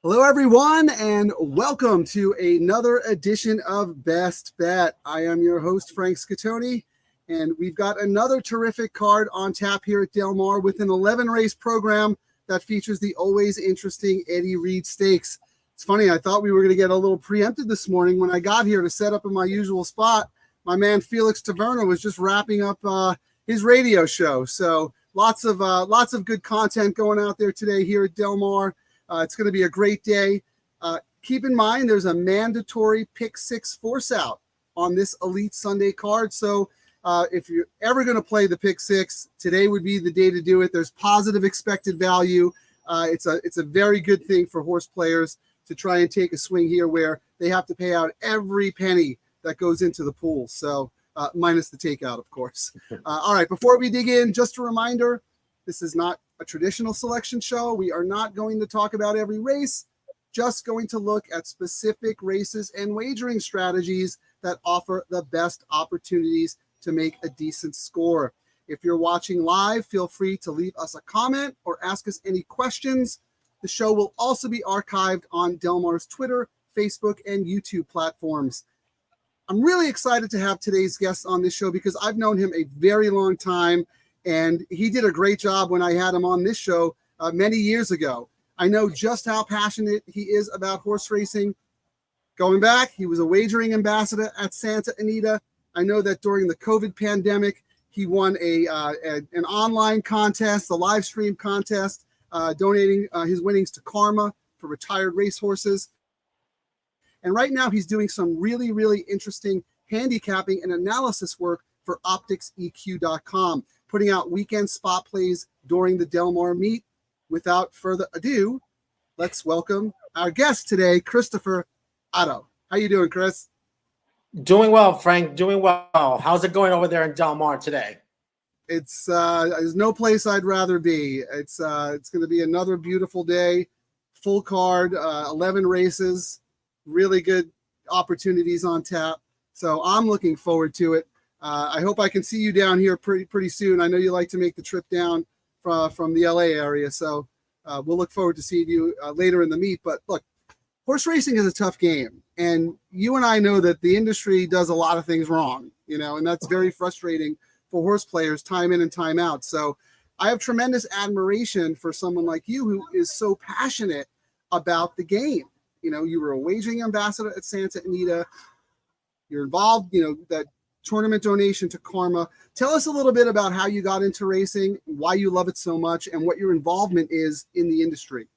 Hello, everyone, and welcome to another edition of Best Bet. I am your host, Frank Scatoni, and we've got another terrific card on tap here at Del Mar with an 11-race program that features the always interesting Eddie Reed Stakes. It's funny, I thought we were going to get a little preempted this morning. When I got here to set up in my usual spot, my man Felix Taverna was just wrapping up his radio show. So lots of good content going out there today here at Del Mar. It's going to be a great day. Keep in mind, there's a mandatory pick six force out on this Elite Sunday card. So if you're ever going to play the pick six, today would be the day to do it. There's positive expected value. It's a very good thing for horse players to try and take a swing here where they have to pay out every penny that goes into the pool. So minus the takeout, of course. All right, before we dig in, just a reminder, this is not a traditional selection show. We are not going to talk about every race, just going to look at specific races and wagering strategies that offer the best opportunities to make a decent score. If you're watching live, feel free to leave us a comment or ask us any questions. The show will also be archived on Del Mar's Twitter, Facebook, and YouTube platforms. I'm really excited to have today's guest on this show because I've known him a very long time. And he did a great job when I had him on this show many years ago. I know just how passionate he is about horse racing. Going back, he was a wagering ambassador at Santa Anita. I know that during the COVID pandemic, he won an online contest, a live stream contest, donating his winnings to Karma for retired racehorses. And right now, he's doing some really, really interesting handicapping and analysis work for OpticsEQ.com, putting out weekend spot plays during the Del Mar meet. Without further ado, let's welcome our guest today, Christopher Otto. How you doing, Chris? Doing well, Frank. Doing well. How's it going over there in Del Mar today? It's there's no place I'd rather be. It's going to be another beautiful day, full card, 11 races, really good opportunities on tap. So I'm looking forward to it. I hope I can see you down here pretty soon. I know you like to make the trip down from the LA area, so we'll look forward to seeing you later in the meet. But look, horse racing is a tough game, and you and I know that the industry does a lot of things wrong, and that's very frustrating for horse players time in and time out. So I have tremendous admiration for someone like you who is so passionate about the game. You were a wagering ambassador at Santa Anita. You're involved, that tournament donation to Karma. Tell us a little bit about how you got into racing, why you love it so much, and what your involvement is in the industry.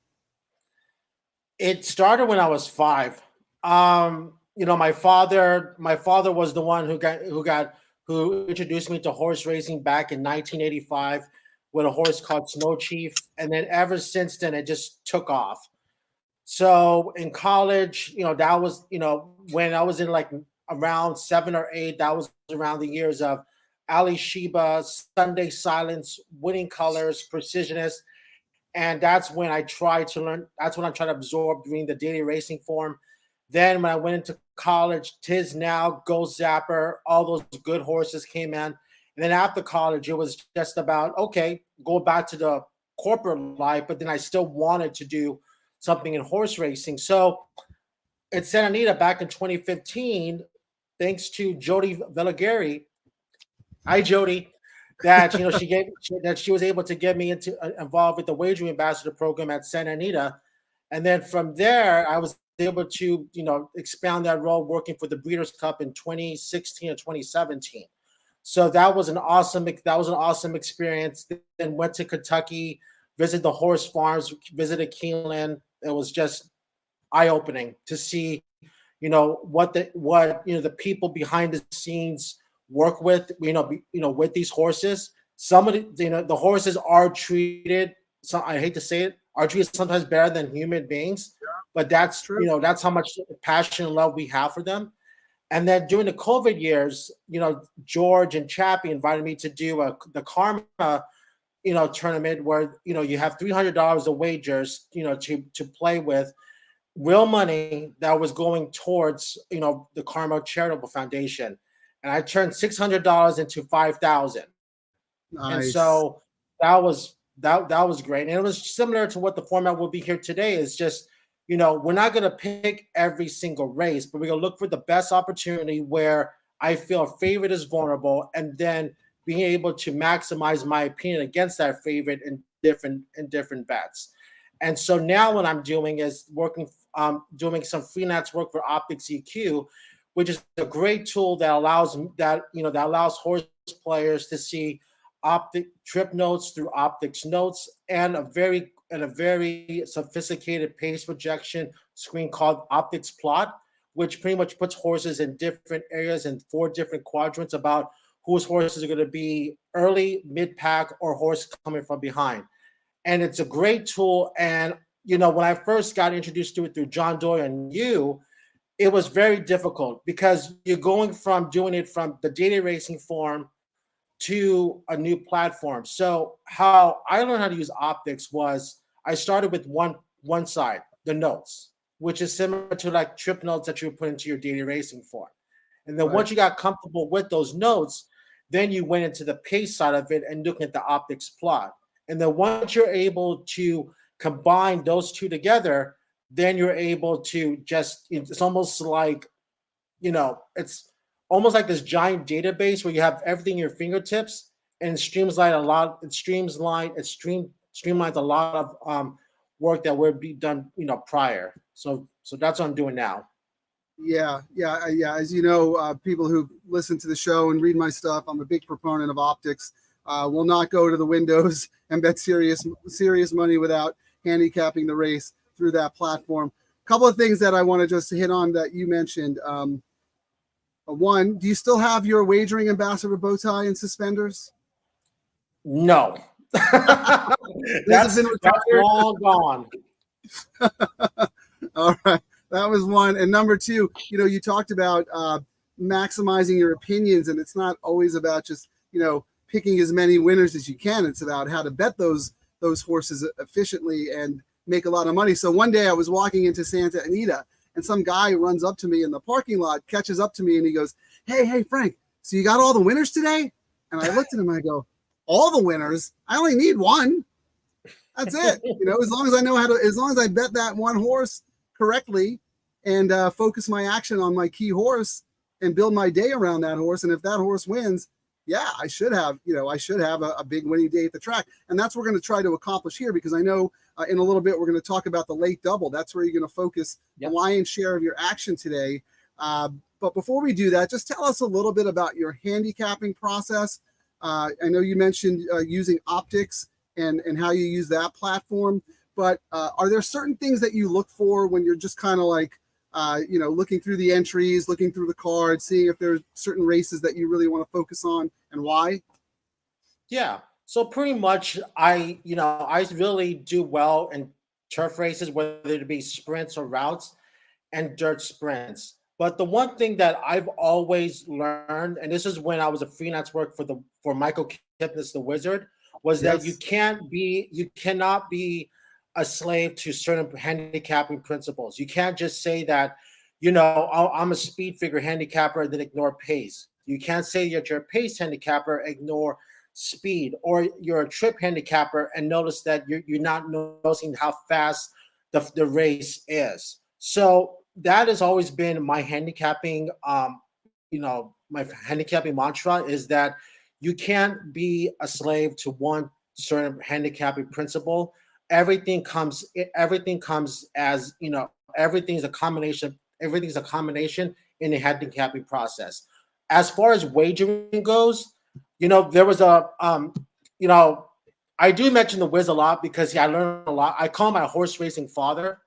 It started when I was 5. My father was the one who introduced me to horse racing back in 1985 with a horse called Snow Chief, and then ever since then it just took off. So in college, that was when I was in like around 7 or 8, that was around the years of Ali Sheba, Sunday Silence, Winning Colors, Precisionist. And that's when I tried to learn, that's when I tried to absorb doing the daily racing form. Then when I went into college, Tiz Now, Go Zapper, all those good horses came in. And then after college, it was just about, okay, go back to the corporate life, but then I still wanted to do something in horse racing. So at Santa Anita back in 2015, thanks to Jody Velagari, hi Jody, that she was able to get me involved with the wagering ambassador program at Santa Anita, and then from there I was able to expand that role working for the Breeders' Cup in 2016 and 2017. So that was an awesome experience. Then went to Kentucky, visited the horse farms, visited Keeneland. It was just eye-opening to see what the people behind the scenes work with with these horses. Some of the horses are treated, so I hate to say it, are treated sometimes better than human beings, but that's true. That's how much passion and love we have for them. And then during the COVID years, George and Chappie invited me to do the Karma tournament where you have $300 of wagers to play with, real money that was going towards the Karma Charitable Foundation, and I turned $600 into $5,000. Nice. And so that was great, and it was similar to what the format will be here today. Is just we're not going to pick every single race, but we're going to look for the best opportunity where I feel a favorite is vulnerable, and then being able to maximize my opinion against that favorite in different bets. And so now what I'm doing is doing some freelance work for Optics EQ, which is a great tool that allows horse players to see optic trip notes through optics notes, and a very sophisticated pace projection screen called optics plot, which pretty much puts horses in different areas in four different quadrants about whose horses are going to be early, mid pack, or horse coming from behind. And it's a great tool. And when I first got introduced to it through John Doyle and you, it was very difficult because you're going from doing it from the data racing form to a new platform. So how I learned how to use optics was I started with one side, the notes, which is similar to like trip notes that you put into your data racing form. And then Right. once you got comfortable with those notes, then you went into the pace side of it and looking at the optics plot. And then once you're able to combine those two together, then you're able to it's almost like, it's almost like this giant database where you have everything at your fingertips, and streamlines a lot of work that would be done, prior. So that's what I'm doing now. Yeah. As you know, people who listen to the show and read my stuff, I'm a big proponent of optics. Will not go to the windows and bet serious money without handicapping the race through that platform. A couple of things that I want to just hit on that you mentioned. One, do you still have your wagering ambassador bow tie and suspenders? No. Those have been That's retired. long gone. All right. That was one. And number two, you talked about maximizing your opinions, and it's not always about just, picking as many winners as you can. It's about how to bet those horses efficiently and make a lot of money. So one day I was walking into Santa Anita, and some guy runs up to me in the parking lot, catches up to me, and he goes, Hey, Frank, so you got all the winners today? And I looked at him and I go, all the winners? I only need one. That's it. As long as I bet that one horse correctly and focus my action on my key horse and build my day around that horse. And if that horse wins, yeah, I should have a big winning day at the track. And that's what we're going to try to accomplish here, because I know in a little bit, we're going to talk about the late double. That's where you're going to focus the lion's share of your action today. But before we do that, just tell us a little bit about your handicapping process. I know you mentioned using optics and how you use that platform, but are there certain things that you look for when you're just kind of like, looking through the entries, looking through the cards, seeing if there's certain races that you really want to focus on and why? Yeah. So pretty much I really do well in turf races, whether it be sprints or routes and dirt sprints. But the one thing that I've always learned, and this is when I was a freelance work for Michael Kipnis, the Wizard, was that Yes. you cannot be a slave to certain handicapping principles. You can't just say that, I'm a speed figure handicapper and then ignore pace. You can't say that you're a pace handicapper, ignore speed, or you're a trip handicapper and notice that you're not noticing how fast the race is. So that has always been my handicapping, my handicapping mantra is that you can't be a slave to one certain handicapping principle. Everything comes as, everything's a combination in the handicapping process. As far as wagering goes, there was you know, I do mention the Wiz a lot because I learned a lot. I call him my horse racing father,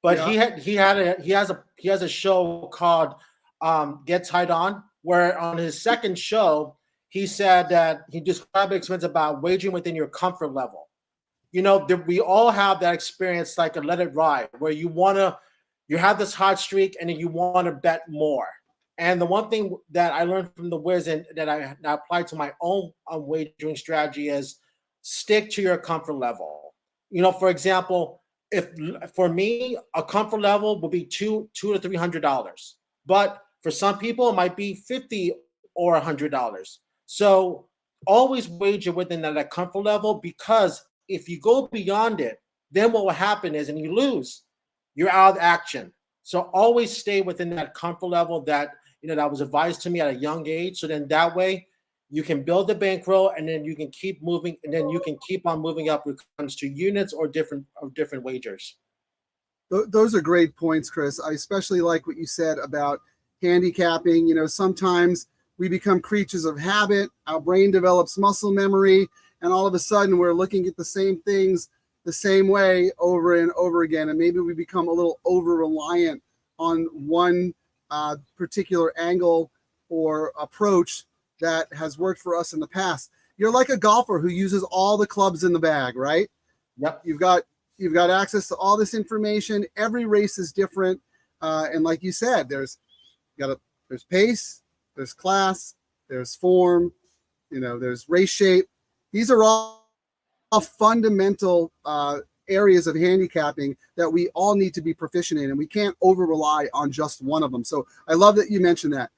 but Yeah. he has a show called Get Tied On, where on his second show he said that he described experience about wagering within your comfort level. We all have that experience, like a let it ride, where you have this hot streak and then you want to bet more. And the one thing that I learned from the Wiz and that I applied to my own wagering strategy is stick to your comfort level. For example, if for me a comfort level would be two to $300, but for some people it might be $50 or $100. So always wager within that comfort level, because if you go beyond it, then what will happen is, and you lose, you're out of action. So always stay within that comfort level that that was advised to me at a young age. So then that way you can build the bankroll, and then you can keep moving, and then you can keep on moving up when it comes to units or different wagers. Those are great points, Chris. I especially like what you said about handicapping. Sometimes we become creatures of habit. Our brain develops muscle memory, and all of a sudden we're looking at the same things the same way over and over again. And maybe we become a little over reliant on one particular angle or approach that has worked for us in the past. You're like a golfer who uses all the clubs in the bag, right? Yep. You've got access to all this information. Every race is different, and like you said, there's pace, there's class, there's form, there's race shape. These are all fundamental areas of handicapping that we all need to be proficient in, and we can't over rely on just one of them. So I love that you mentioned that.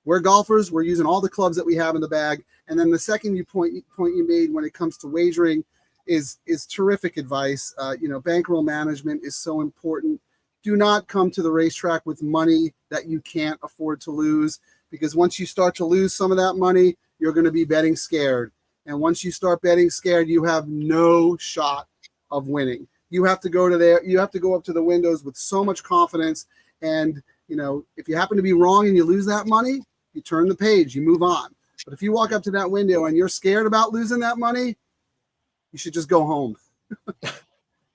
We're golfers. We're using all the clubs that we have in the bag. And then the second point you made when it comes to wagering is terrific advice. Bankroll management is so important. Do not come to the racetrack with money that you can't afford to lose, because once you start to lose some of that money, you're going to be betting scared. And once you start betting scared, you have no shot of winning. You have to go up to the windows with so much confidence. And, if you happen to be wrong and you lose that money, you turn the page, you move on. But if you walk up to that window and you're scared about losing that money, you should just go home.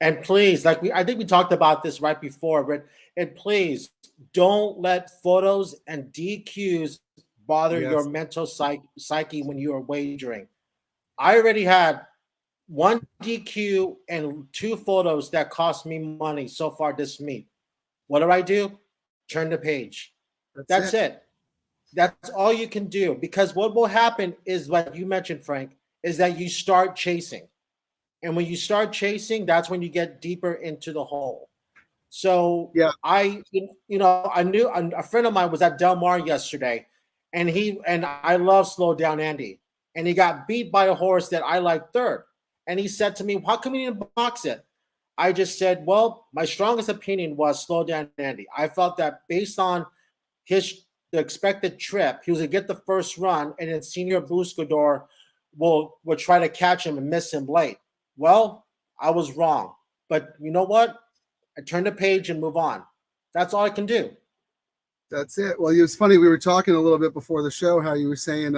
And please, I think we talked about this right before, but please don't let photos and DQs bother your mental psyche when you are wagering. I already had one DQ and 2 photos that cost me money so far this meet. What do? Turn the page. That's it. That's all you can do, because what will happen is, like you mentioned, Frank, is that you start chasing. And when you start chasing, that's when you get deeper into the hole. So yeah, I knew a friend of mine was at Del Mar yesterday, and I love Slow Down Andy, and he got beat by a horse that I like third. And he said to me, "How come you didn't box it?" I just said, "Well, my strongest opinion was Slow Down Andy. I felt that based on the expected trip, he was gonna get the first run, and then Senior Buscador will try to catch him and miss him late." Well, I was wrong, but you know what? I turn the page and move on. That's all I can do. That's it. Well, it was funny. We were talking a little bit before the show how you were saying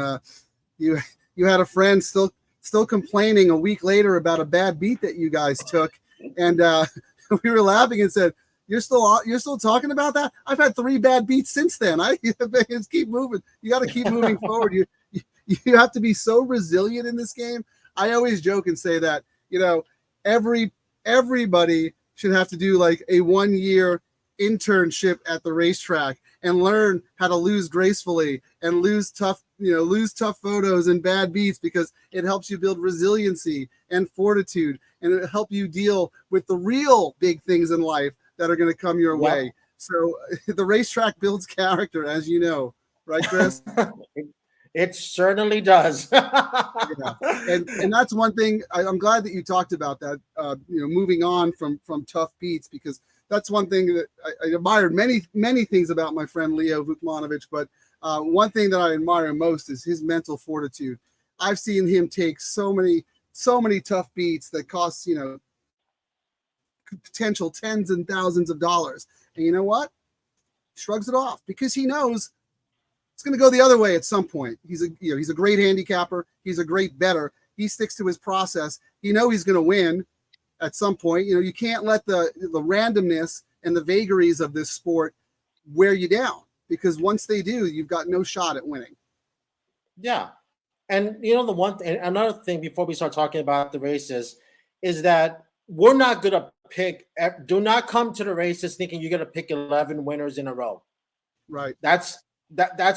you had a friend still complaining a week later about a bad beat that you guys took, and we were laughing and said, You're still talking about that? I've had 3 bad beats since then. Just keep moving. You got to keep moving forward. You have to be so resilient in this game. I always joke and say that everybody should have to do like a 1-year internship at the racetrack and learn how to lose gracefully and lose tough photos and bad beats, because it helps you build resiliency and fortitude, and it help you deal with the real big things in life that are going to come your way. So the racetrack builds character, as you know, right, Chris? It certainly does. Yeah. And that's one thing. I'm glad that you talked about that. Moving on from tough beats, because that's one thing that I admired many things about my friend Leo Vukmanovich, but one thing that I admire most is his mental fortitude. I've seen him take so many tough beats that cost potential tens and thousands of dollars, and you know what? Shrugs it off, because he knows it's going to go the other way at some point. He's a great handicapper. He's a great bettor. He sticks to his process. He's going to win at some point. You can't let the randomness and the vagaries of this sport wear you down, because once they do, you've got no shot at winning. Yeah. And another thing before we start talking about the races is that we're not going to do not come to the races thinking you're going to pick 11 winners in a row. Right. That's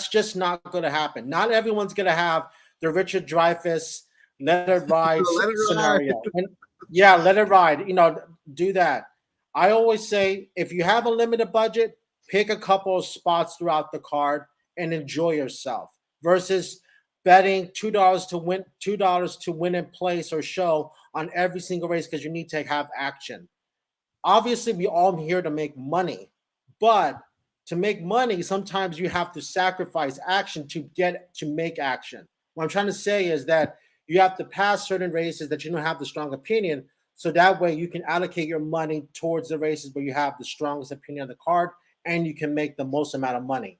just not going to happen. Not everyone's going to have the Richard Dreyfuss let it ride scenario. And let it ride. Do that. I always say, if you have a limited budget, pick a couple of spots throughout the card and enjoy yourself, versus betting $2 to win in place or show on every single race because you need to have action. obviously we all here to make money, but to make money, sometimes you have to sacrifice action to get to make action. What I'm trying to say is that you have to pass certain races that you don't have the strong opinion, so that way you can allocate your money towards the races where you have the strongest opinion on the card, and you can make the most amount of money.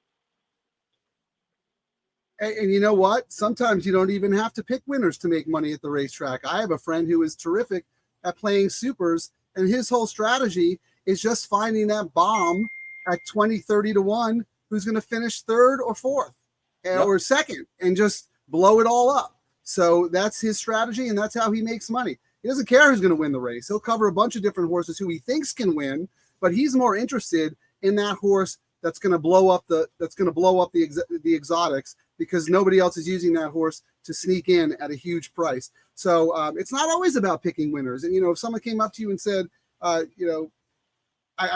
And you know what? Sometimes you don't even have to pick winners to make money at the racetrack. I have a friend who is terrific at playing supers, and his whole strategy is just finding that bomb at 20, 30 to 1 who's going to finish third or fourth or second and just blow it all up. So that's his strategy, and that's how he makes money. He doesn't care who's going to win the race. He'll cover a bunch of different horses who he thinks can win, but he's more interested in that horse that's going to blow up the exotics, because nobody else is using that horse to sneak in at a huge price. So it's not always about picking winners. And, if someone came up to you and said, I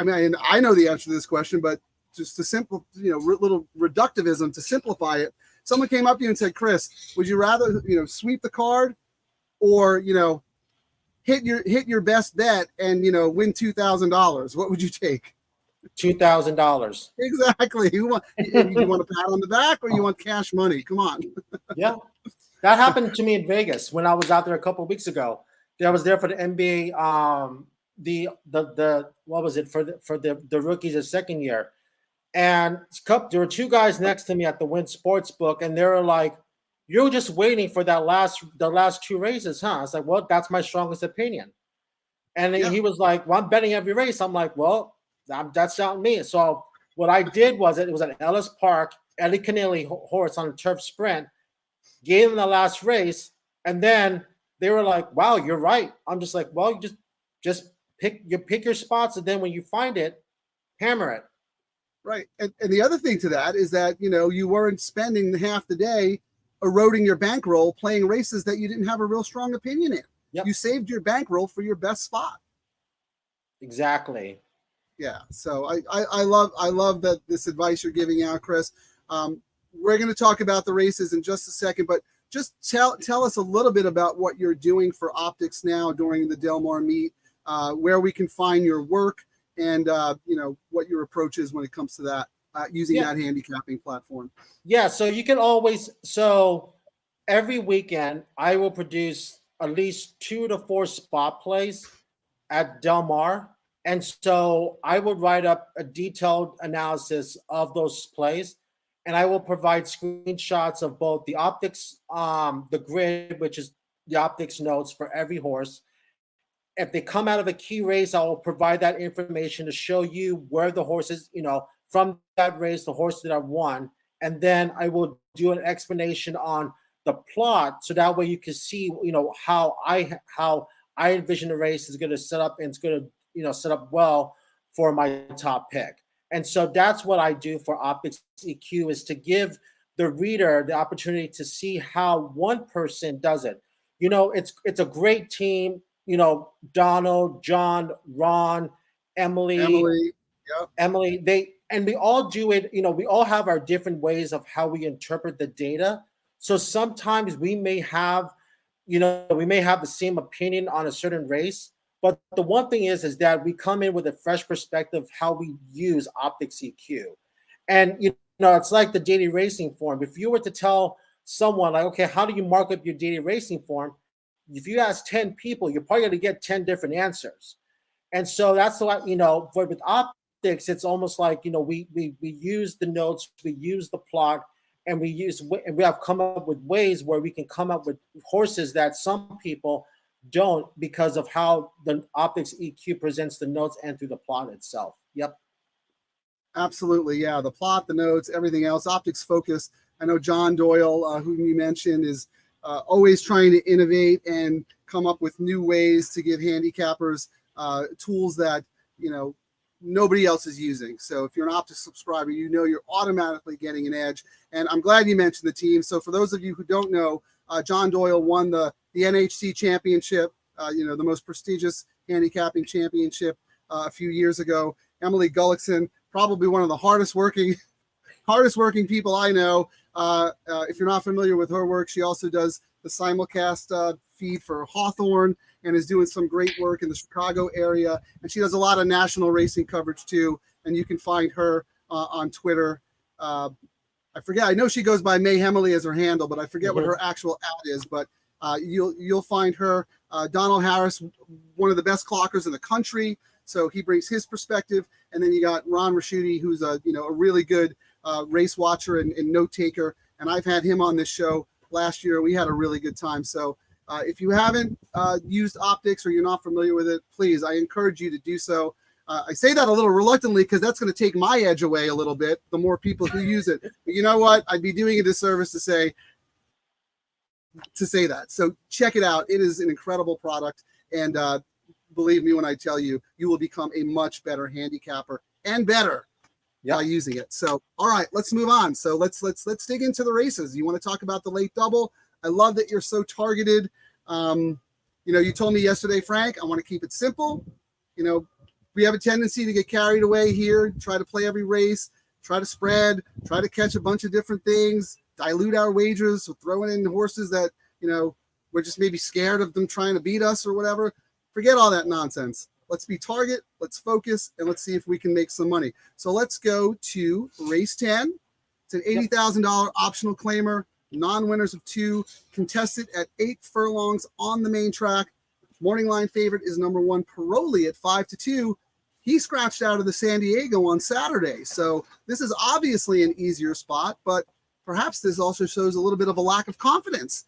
mean, I know the answer to this question, but just to simple, little reductivism to simplify it. Someone came up to you and said, Chris, would you rather, sweep the card or, hit your best bet and, win $2,000? What would you take? $2,000. Exactly. You want a pat on the back, or you want cash money? Come on. Yeah, that happened to me in Vegas when I was out there a couple of weeks ago. I was there for the NBA, the what was it for the rookies the second year, and there were two guys next to me at the Wynn Sportsbook, and they were like, "You're just waiting for the last two races, huh?" I was like, "Well, that's my strongest opinion." And he was like, "Well, I'm betting every race." I'm like, "Well, that's not me." So what I did was, it was at Ellis Park, Eddie Kenneally horse on a turf sprint, gave him the last race, and then they were like, "Wow, you're right." I'm just like, "Well, you just pick your spots, and then when you find it, hammer it." Right. And the other thing to that is that, you weren't spending half the day eroding your bankroll playing races that you didn't have a real strong opinion in. Yep. You saved your bankroll for your best spot. Exactly. Yeah. So I love that this advice you're giving out, Chris. We're going to talk about the races in just a second, but just tell us a little bit about what you're doing for optics now during the Del Mar meet, where we can find your work, and what your approach is when it comes to that, using that handicapping platform. Yeah, so you can always, so every weekend I will produce at least 2 to 4 spot plays at Del Mar, and so I will write up a detailed analysis of those plays, and I will provide screenshots of both the optics, the grid, which is the optics notes for every horse. If they come out of a key race, I will provide that information to show you where the horses, from that race, the horse that I won. And then I will do an explanation on the plot, so that way you can see, how I envision the race is going to set up, and it's going to, set up well for my top pick. And so that's what I do for Optics EQ, is to give the reader the opportunity to see how one person does it. It's a great team. Donald, John, Ron, Emily, yep. Emily, we all do it. We all have our different ways of how we interpret the data. So sometimes we may have the same opinion on a certain race, but the one thing is that we come in with a fresh perspective how we use Optics EQ. And it's like the daily racing form. If you were to tell someone, like, okay, how do you mark up your daily racing form? If you ask 10 people, you're probably going to get 10 different answers. And so that's what, with optics, it's almost like, we use the notes, we use the plot, and we have come up with ways where we can come up with horses that some people don't, because of how the Optics EQ presents the notes and through the plot itself. Yep. Absolutely. Yeah. The plot, the notes, everything else, optics focus. I know John Doyle, who you mentioned, is always trying to innovate and come up with new ways to give handicappers tools that, nobody else is using. So if you're an Optics subscriber, you're automatically getting an edge. And I'm glad you mentioned the team. So for those of you who don't know, John Doyle won the NHC championship, the most prestigious handicapping championship a few years ago. Emily Gullickson, probably one of the hardest working people I know. If you're not familiar with her work, she also does the simulcast feed for Hawthorne and is doing some great work in the Chicago area. And she does a lot of national racing coverage too. And you can find her on Twitter. I forget. I know she goes by May Hemley as her handle, but I forget what her actual ad is. But you'll find her. Donald Harris, one of the best clockers in the country, so he brings his perspective. And then you got Ron Raschuti, who's a really good race watcher and note taker. And I've had him on this show last year. We had a really good time. So if you haven't used optics or you're not familiar with it, please, I encourage you to do so. I say that a little reluctantly because that's going to take my edge away a little bit, the more people who use it. But you know what? I'd be doing a disservice to say that. So check it out. It is an incredible product. And believe me when I tell you, you will become a much better handicapper and better by using it. So, all right, let's move on. So let's dig into the races. You want to talk about the late double? I love that you're so targeted. You told me yesterday, Frank, I want to keep it simple. We have a tendency to get carried away here, try to play every race, try to spread, try to catch a bunch of different things, dilute our wagers, so throwing in horses that, we're just maybe scared of them trying to beat us or whatever. Forget all that nonsense. Let's be target, let's focus, and let's see if we can make some money. So let's go to race 10. It's an $80,000 optional claimer, non-winners of 2, contested at 8 furlongs on the main track. Morning line favorite is number 1, Paroli at 5-2. He scratched out of the San Diego on Saturday. So this is obviously an easier spot, but perhaps this also shows a little bit of a lack of confidence,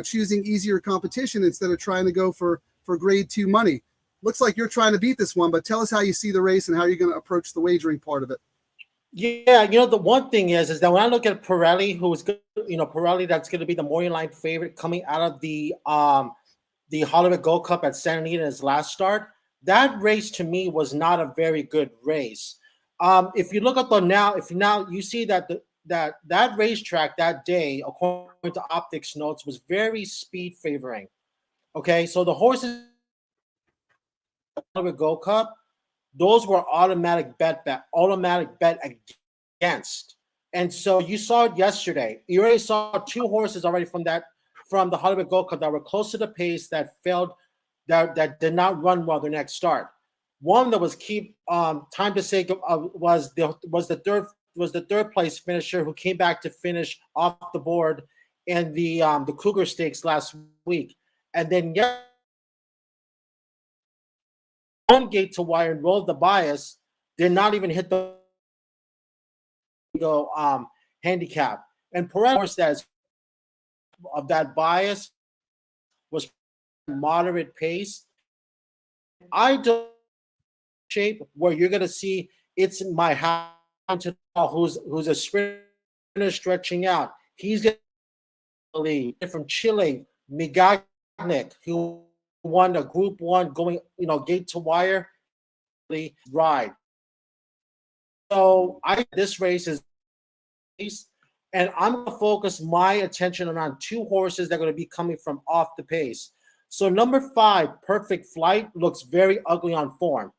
choosing easier competition instead of trying to go for grade 2 money. Looks like you're trying to beat this one, but tell us how you see the race and how you're going to approach the wagering part of it. Yeah, the one thing is that when I look at Pirelli, who's good, Pirelli, that's going to be the morning line favorite coming out of the Hollywood Gold Cup at Santa Anita in his last start. That race to me was not a very good race. If you look at you see that that racetrack that day, according to Optics notes, was very speed favoring. Okay, so the horses Hollywood Gold Cup, those were automatic bet against. And so you saw it yesterday. You already saw 2 horses already from the Hollywood Gold Cup that were close to the pace that failed, that did not run well their next start. One that was time to say was the third place finisher who came back to finish off the board in the Cougar Stakes last week, and then on gate to wire and rolled the bias, did not even hit the handicap. And Perez that of that bias was moderate pace. I don't shape where you're gonna see it's my hand to who's a sprinter stretching out. He's gonna lead from Chile, Migagnik, who won a Group 1 going, gate to wire ride. So this race is, and I'm going to focus my attention around 2 horses that are going to be coming from off the pace. So number 5, Perfect Flight, looks very ugly on form.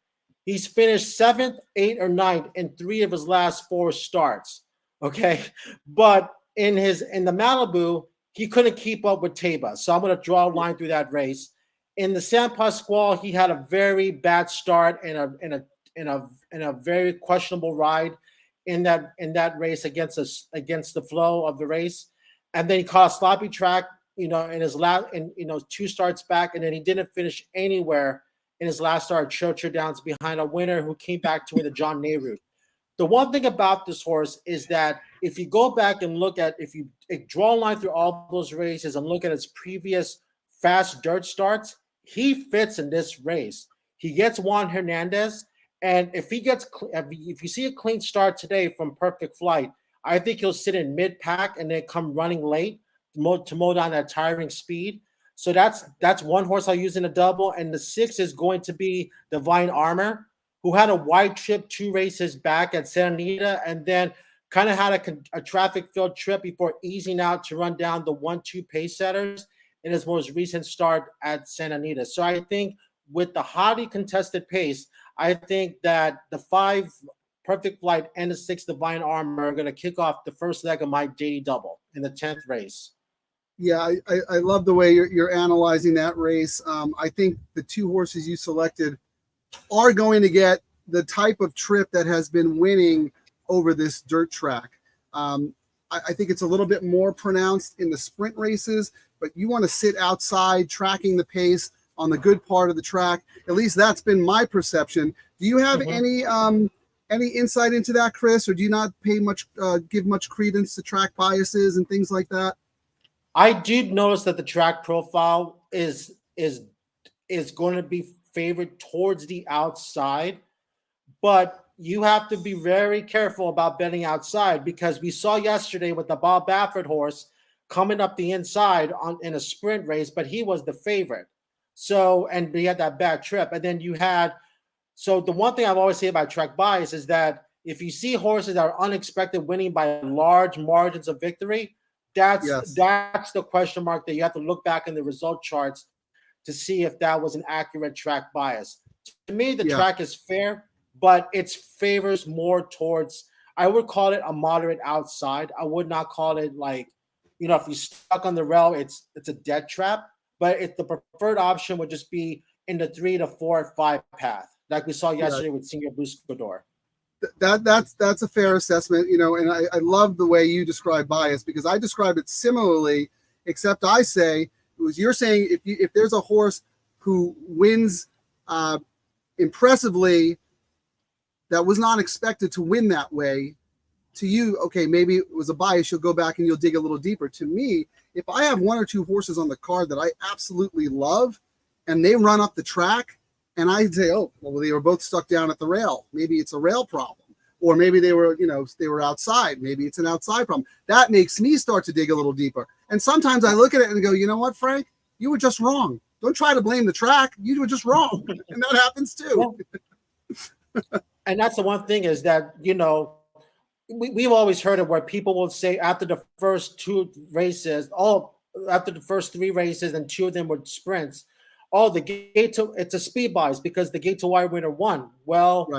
He's finished 7th, 8th, or 9th in 3 of his last 4 starts. Okay, but in the Malibu, he couldn't keep up with Taba. So I'm going to draw a line through that race. In the San Pasqual, he had a very bad start and a very questionable ride in that race against the flow of the race, and then he caught a sloppy track, in his last, 2 starts back, and then he didn't finish anywhere in his last start. Churchill Downs behind a winner who came back to win the John Nehru. The one thing about this horse is that if you go back and if you draw a line through all those races and look at his previous fast dirt starts, he fits in this race. He gets Juan Hernandez, and if you see a clean start today from Perfect Flight, I think he'll sit in mid-pack and then come running late to mow down that tiring speed. So that's one horse I'll use in a double, and the 6 is going to be Divine Armor, who had a wide trip 2 races back at Santa Anita, and then kind of had a traffic-filled trip before easing out to run down the 1-2 pace setters in his most recent start at Santa Anita. So I think with the hotly contested pace, I think that the 5 Perfect Flight and the 6 Divine Armor are going to kick off the first leg of my JD double in the 10th race. Yeah, I love the way you're analyzing that race. I think the two horses you selected are going to get the type of trip that has been winning over this dirt track. I think it's a little bit more pronounced in the sprint races, but you want to sit outside tracking the pace on the good part of the track. At least that's been my perception. Do you have any insight into that, Chris, or do you not pay much give much credence to track biases and things like that? I did notice that the track profile is going to be favored towards the outside, but you have to be very careful about betting outside, because we saw yesterday with the Bob Baffert horse coming up the inside in a sprint race, but he was the favorite. So, and he had that bad trip. And then you had, so the one thing I've always said about track bias is that if you see horses that are unexpected winning by large margins of victory, that's the question mark that you have to look back in the result charts to see if that was an accurate track bias. To me, the track is fair, but it favors more towards, I would call it a moderate outside. I would not call it like, if you're stuck on the rail, it's a dead trap. But if the preferred option would just be in the 3 to 4 5 path, like we saw yesterday with Senior Buscador. That's a fair assessment, and I love the way you describe bias, because I describe it similarly, except I say, you're saying if there's a horse who wins impressively that was not expected to win that way, to you, okay, maybe it was a bias, you'll go back and you'll dig a little deeper. To me, if I have one or two horses on the card that I absolutely love and they run up the track, and I say, oh, well, they were both stuck down at the rail. Maybe it's a rail problem. Or maybe they were outside. Maybe it's an outside problem. That makes me start to dig a little deeper. And sometimes I look at it and go, you know what, Frank? You were just wrong. Don't try to blame the track. You were just wrong. And that happens too. And that's the one thing is that, we've always heard it where people will say after the first 2 races, after the first 3 races and 2 of them were sprints, it's a speed bias because the gate to wire winner won. Well,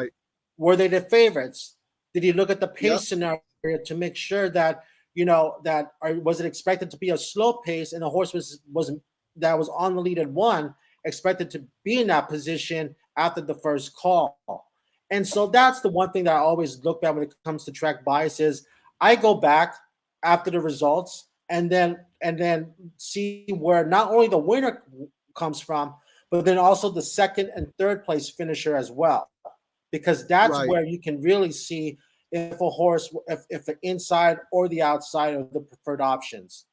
were they the favorites? Did you look at the pace scenario to make sure that, was it expected to be a slow pace and the horse was on the lead at 1, expected to be in that position after the first call? And so that's the one thing that I always look at when it comes to track biases. I go back after the results and then see where not only the winner comes from, but then also the second and third place finisher as well, because that's where you can really see if a horse, if the inside or the outside are the preferred options.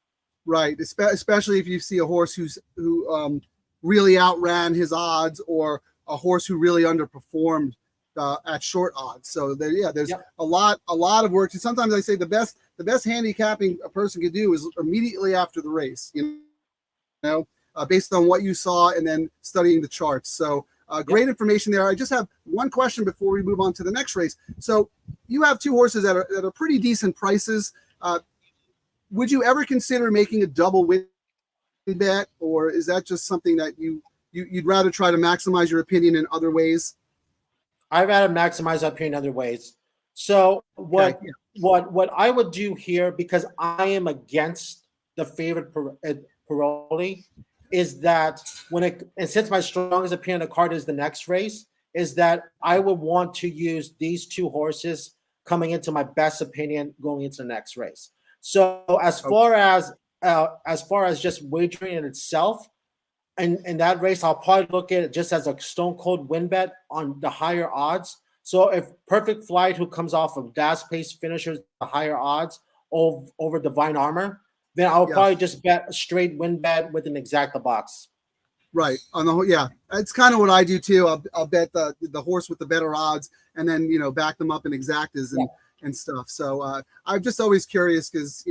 Right, especially if you see a horse who really outran his odds, or a horse who really underperformed at short odds. So there's a lot of work. And sometimes I say the best handicapping a person could do is immediately after the race, based on what you saw and then studying the charts. So great information there. I just have one question before we move on to the next race. So you have 2 horses that are pretty decent prices. Would you ever consider making a double win bet, or is that just something that you'd rather try to maximize your opinion in other ways? I'd rather maximize my opinion in other ways. So what I would do here, because I am against the favorite Paroli, is that and since my strongest opinion of the card is the next race, is that I would want to use these 2 horses coming into my best opinion going into the next race. So as far as just wagering in itself, in that race, I'll probably look at it just as a stone cold win bet on the higher odds. So if Perfect Flight, who comes off of fast pace finishers, the higher odds over Divine Armor, then I'll probably just bet a straight win bet with an exacta box. Right. It's kind of what I do too. I'll bet the horse with the better odds, and then back them up in exactas and stuff. So I'm just always curious, because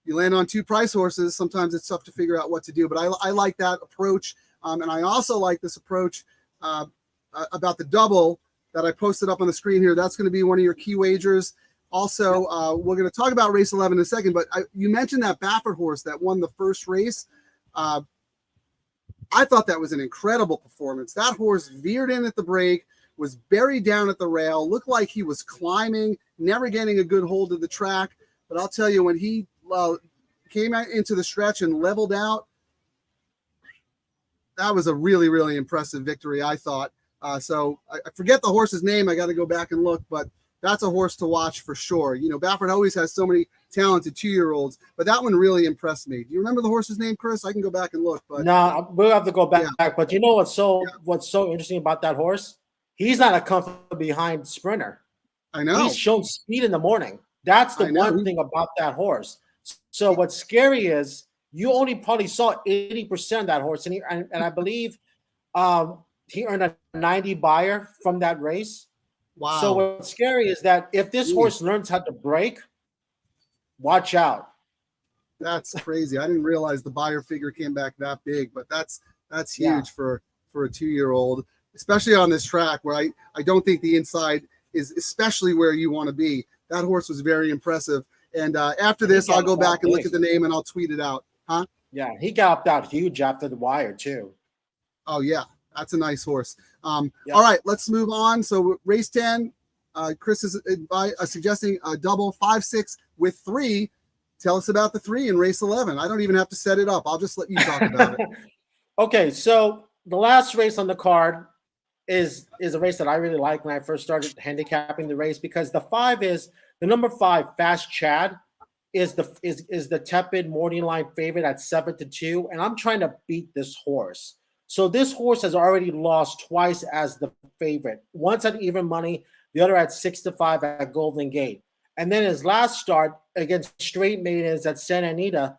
you land on 2 price horses, sometimes it's tough to figure out what to do. But I like that approach, and I also like this approach about the double that I posted up on the screen here. That's going to be one of your key wagers. Also, we're going to talk about race 11 in a second, but you mentioned that Baffert horse that won the first race. I thought that was an incredible performance. That horse veered in at the break, was buried down at the rail, looked like he was climbing, never getting a good hold of the track. But I'll tell you, when he came out into the stretch and leveled out, that was a really, really impressive victory, I thought. So I forget the horse's name. I got to go back and look, but that's a horse to watch for sure. You know, Baffert always has so many talented 2-year-olds, but that one really impressed me. Do you remember the horse's name, Chris? I can go back and look. But no, we'll have to go back. Yeah. But you know what's so interesting about that horse? He's not a comfortable behind sprinter. I know. He's shown speed in the morning. That's the one thing about that horse. So what's scary is you only probably saw 80% of that horse, and I believe he earned a 90 buyer from that race. Wow. So what's scary is that if this horse learns how to break, watch out. That's crazy. I didn't realize the buyer figure came back that big, but that's huge for a 2-year-old, especially on this track where I don't think the inside is especially where you want to be. That horse was very impressive. And after this, I'll go back and look at the name and I'll tweet it out. Huh? Yeah, he got out huge after the wire too. Oh yeah, that's a nice horse. All right, let's move on. So race 10, Chris is suggesting a double 5-6 with 3. Tell us about the 3 in race 11. I don't even have to set it up. I'll just let you talk about it. Okay, so the last race on the card is a race that I really like when I first started handicapping the race, because the number 5 Fast Chad is the tepid morning line favorite at 7-2, and I'm trying to beat this horse. So this horse has already lost twice as the favorite, once at even money, the other at 6-5 at Golden Gate. And then his last start against Straight Maidens at Santa Anita,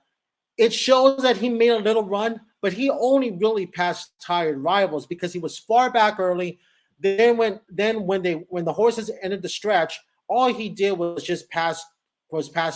it shows that he made a little run, but he only really passed tired rivals because he was far back early. Then when the horses entered the stretch, all he did was just pass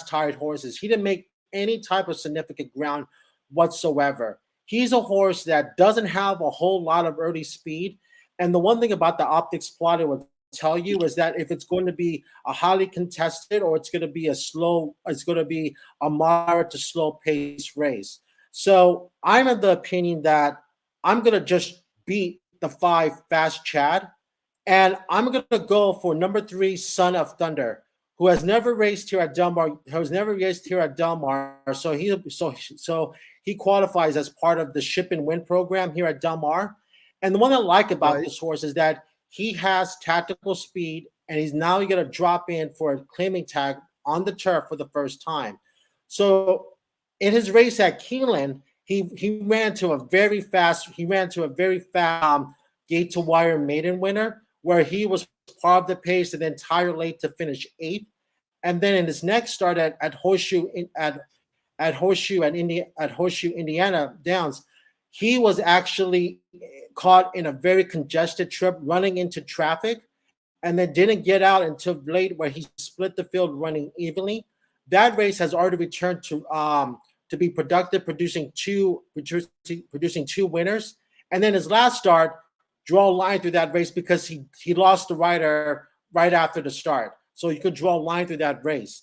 tired horses. He didn't make any type of significant ground whatsoever. He's a horse that doesn't have a whole lot of early speed. And the one thing about the optics plotter would tell you is that if it's going to be a highly contested or it's going to be a moderate to slow pace race. So I'm of the opinion that I'm going to just beat the 5 Fast Chad, and I'm going to go for number 3 Son of Thunder, who has never raced here at Del Mar. So he qualifies as part of the Ship and Win program here at Del Mar. And the one I like about this horse is that he has tactical speed, and he's now going to drop in for a claiming tag on the turf for the first time. So in his race at Keeneland, he ran to a very fast gate to wire maiden winner, where he was part of the pace and then tired late to finish 8th. And then in his next start at Horseshoe Indiana Downs, he was actually caught in a very congested trip running into traffic, and then didn't get out until late, where he split the field running evenly. That race has already returned to be productive, producing two winners. And then his last start, draw a line through that race because he lost the rider right after the start. So you could draw a line through that race.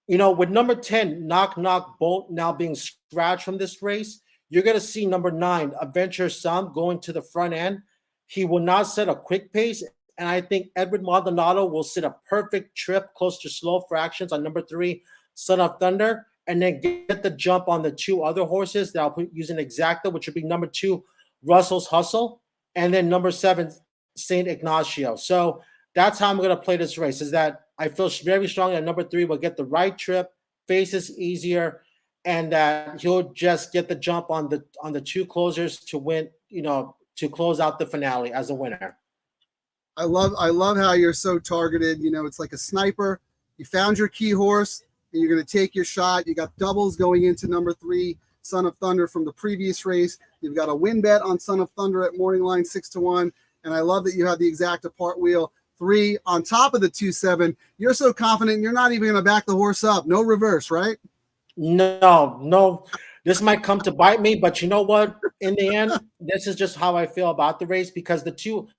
You know, with number 10, Knock Knock Bolt now being scratched from this race, you're going to see number 9, Adventure Sam, going to the front end. He will not set a quick pace, and I think Edward Maldonado will sit a perfect trip close to slow fractions on number 3, Son of Thunder, and then get the jump on the 2 other horses that I'll put using Exacta, which would be number 2, Russell's Hustle, and then number 7, St. Ignacio. So that's how I'm going to play this race, is that I feel very strongly that number 3 will get the right trip, faces easier, and that he'll just get the jump on the 2 closers to win, to close out the finale as a winner. I love how you're so targeted. You know, it's like a sniper. You found your key horse, and you're going to take your shot. You got doubles going into number 3, Son of Thunder, from the previous race. You've got a win bet on Son of Thunder at morning line 6-1. And I love that you have the Exacta part wheel 3 on top of the 2-7. You're so confident you're not even going to back the horse up. No reverse, right? No. This might come to bite me, but you know what? In the end, this is just how I feel about the race, because the two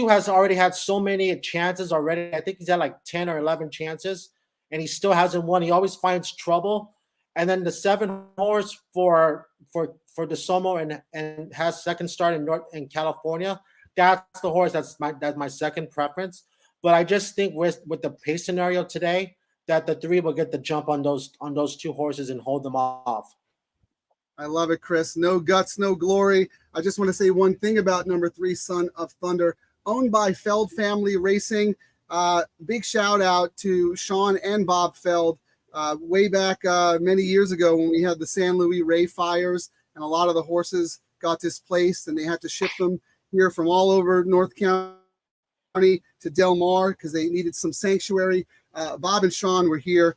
has already had so many chances already. I think he's had like 10 or 11 chances, and he still hasn't won. He always finds trouble. And then the 7 horse for the Somo and has second start in California. that's the horse that's my second preference. But I just think with the pace scenario today, that the 3 will get the jump on those 2 horses and hold them off. I love it, Chris. No guts, no glory. I just want to say one thing about number 3, Son of Thunder, owned by Feld Family Racing. Big shout out to Sean and Bob Feld. Way back many years ago when we had the San Luis Rey fires and a lot of the horses got displaced and they had to ship them here from all over North County to Del Mar because they needed some sanctuary. Bob and Sean were here,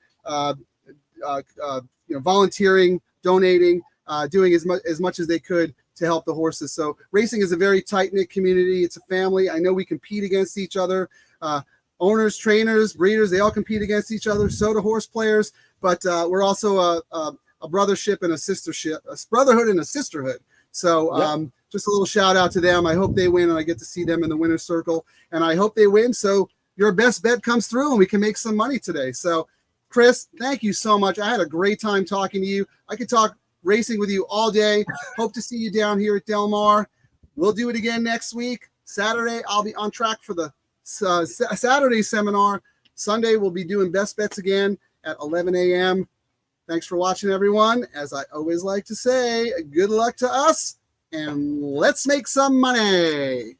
volunteering, donating, doing as much as they could to help the horses. So racing is a very tight-knit community. It's a family. I know we compete against each other. Owners, trainers, breeders, they all compete against each other. So do horse players. But we're also a brothership and a sistership, a brotherhood and a sisterhood. So just a little shout out to them. I hope they win and I get to see them in the winner's circle. And I hope they win so your best bet comes through and we can make some money today. So, Chris, thank you so much. I had a great time talking to you. I could talk racing with you all day. Hope to see you down here at Del Mar. We'll do it again next week. Saturday, I'll be on track for the Saturday seminar. Sunday, we'll be doing best bets again at 11 a.m. Thanks for watching, everyone. As I always like to say, good luck to us, and let's make some money.